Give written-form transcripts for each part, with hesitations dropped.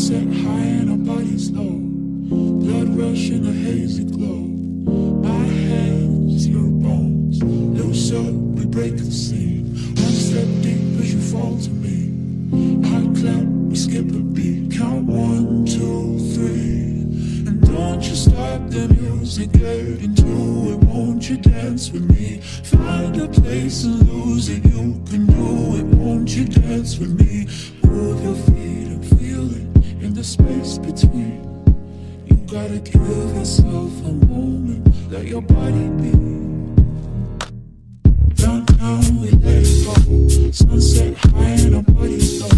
Sunset high and our bodies low. Blood rush in a hazy glow. My hands, your bones. Loose up, we break the scene. One step deep as you fall to me. Hot clap, we skip a beat. Count 1, 2, 3. And don't you stop the music, get into it. Won't you dance with me? Find a place and lose it. You can do it. Won't you dance with me? Move your feet and feel it in the space between. You gotta give yourself a moment. Let your body be. Downtown we let it go. Sunset high and our bodies low.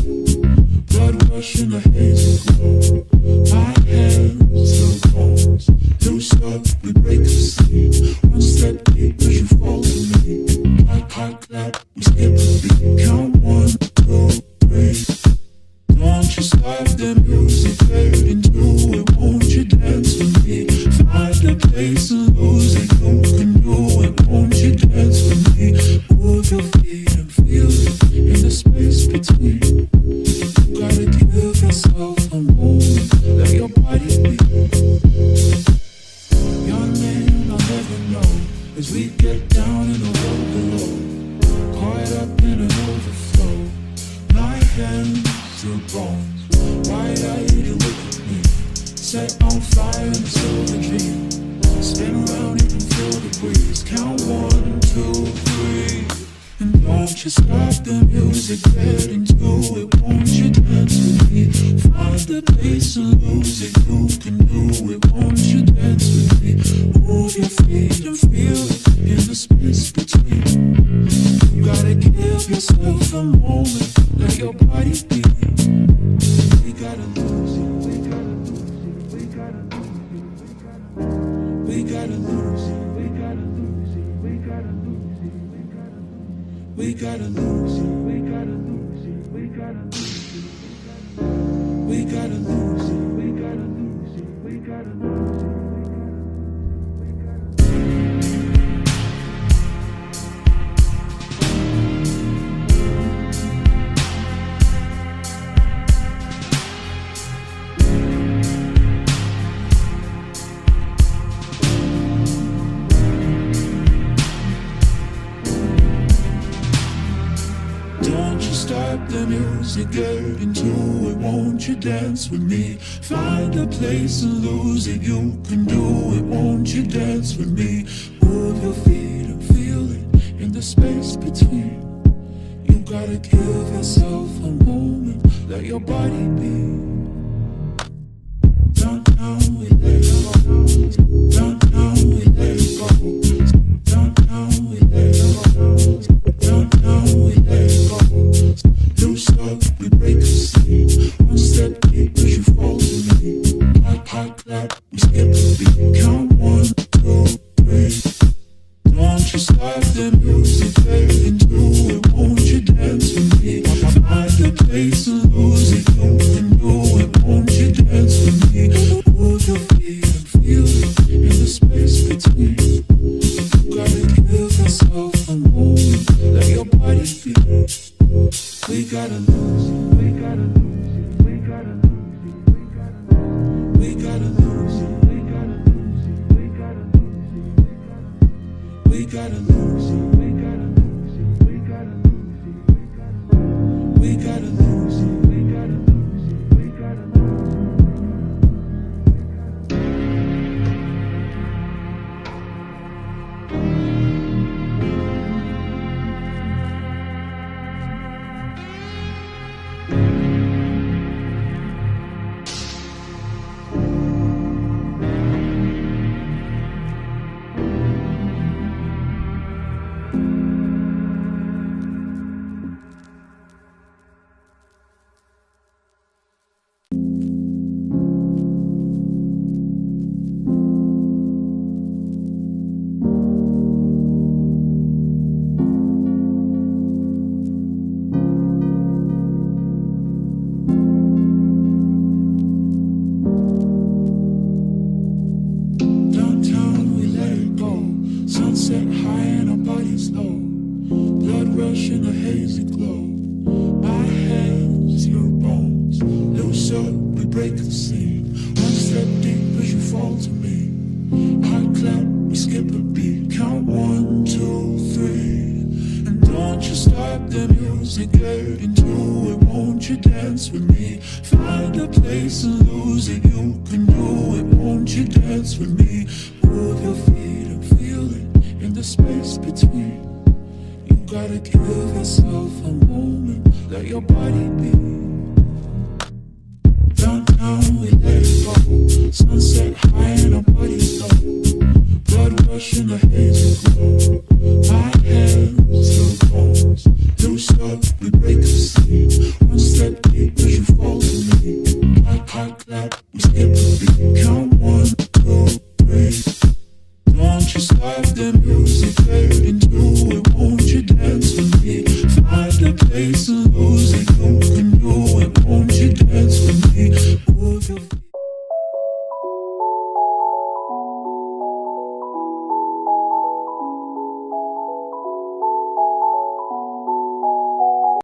Blood rush in a hazy glow. My hands, your bones. Loose up, we break the scene. One step deep as you fall to me. Hot clap, we skip a beat. Count 1, 2, 3. Don't you stop the music, get into it. Won't you dance with me? Find a place and lose it. You can do it. Won't you dance with me? Move your feet and feel it in the space between. You gotta give yourself a moment. Let your body be. Young man, I'll never know as we get down in the world below. Caught up in an overflow. My hands, your bones. Wide-eyed, you look at me. Set on fire in a silver dream. Spin around, you can feel the breeze. Count 1, 2, 3. And don't you stop the music, get into it. Won't you dance with me? Find the place and lose it. You can do it. Won't you dance with me? Move your feet and feel it in the space between. You gotta give yourself a moment. Let your body be. We gotta lose it. We gotta lose it. We gotta lose it. We gotta lose it. We gotta lose it. We gotta lose it. We gotta lose it. We gotta lose it. We gotta lose it. We gotta lose it. We gotta lose it. We gotta lose it. Stop the music, get into it. Won't you dance with me? Find a place and lose it. You can do it. Won't you dance with me? Move your feet and feel it in the space between. You gotta give yourself a moment. Let your body be. Downtown we let it go. Downtown we let it go. Downtown we let it go. Downtown we let it go. Loose up, we break the scene. One step deep as you fall to me. Hot clap, we skip a beat. Count 1, 2, 3. Don't you stop the music, get into it. Won't you dance with me? Find a place and lose it. You can do it. Won't you dance with me? Move your feet and feel it in the space between. You gotta give yourself a moment. Let your body be. We gotta lose it. We gotta lose it. We gotta lose it. We gotta lose it. We gotta lose it. We gotta lose it. We gotta lose it. We gotta lose it. We gotta lose it. We gotta lose it. We gotta lose it. We gotta lose it. rush in a hazy glow. My hands, your bones, loose up with break the scene. One step deep as you fall to me. High clap, we skip a beat. Count 1, 2, 3. And don't you stop the music, get into it. Won't you dance with me? Find a place and lose it. You can do it. Won't you dance with me? Move your feet and feel it in the space between. You gotta give yourself a moment. Let your body be. Downtown we let it go. Sunset high and our bodies low. Blood rush in the hazy glow. My hands to the bones. Loose up, we break the scene. One step deep as you fall to me. High clap, we skip a beat. Count 1, 2, 3. Don't you stop the music, get into it. Won't you dance with me? Find a place and lose it. You can do it. Won't you dance with me? Move your